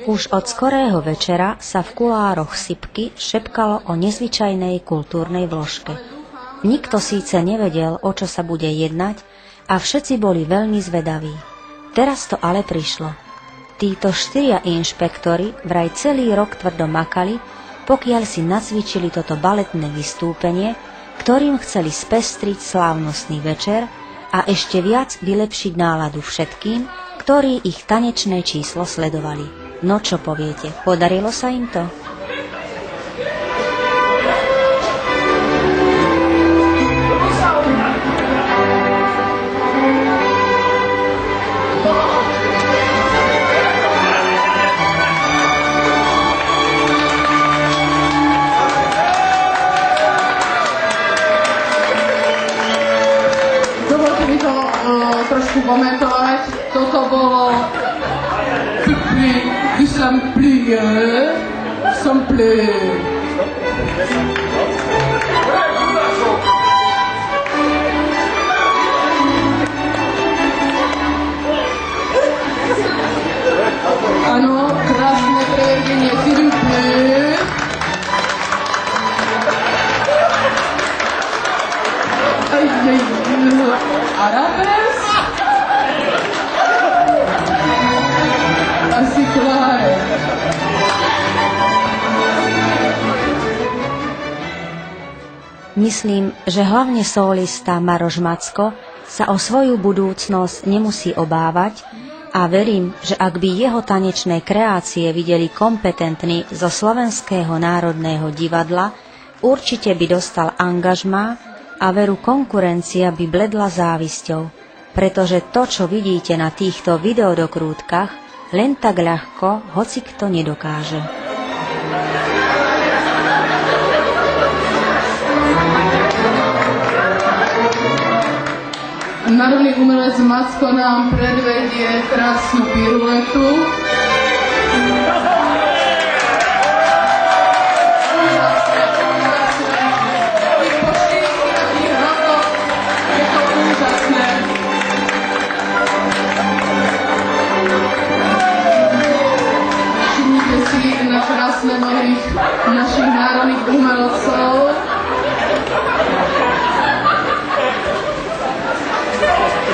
Už od skorého večera sa v kulároch Sipky šepkalo o nezvyčajnej kultúrnej vložke. Nikto síce nevedel, o čo sa bude jednať, a všetci boli veľmi zvedaví. Teraz to ale prišlo. Títo 4 inšpektori vraj celý rok tvrdo makali, pokiaľ si nacvičili toto baletné vystúpenie, ktorým chceli spestriť slávnostný večer a ešte viac vylepšiť náladu všetkým, ktorí ich tanečné číslo sledovali. No čo poviete, podarilo sa im to? Dovolte mi to trošku komentovať. Toto bolo sample. Áno, krásne prevedenie, sample. Arabes? Asi claro. Myslím, že hlavne solista Maroš Macko sa o svoju budúcnosť nemusí obávať a verím, že ak by jeho tanečné kreácie videli kompetentní zo Slovenského národného divadla, určite by dostal angažmá a veru konkurencia by bledla závisťou, pretože to, čo vidíte na týchto videodokrútkach, len tak ľahko hocikto nedokáže. Národný umelec Macko nám predvedie krásnu piruetu. Všimnite si na krásne nohy našich národných umelcov.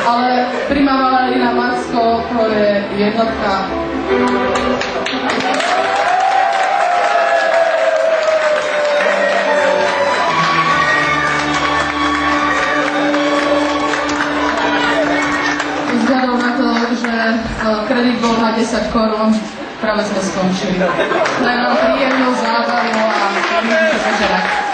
Ale prima balerina Macko, to je jednotka. Vzhľadom na to, že kredit bol na 10 korún, práve sme skončili. Len príjemnú zábavu a príjemnú večera.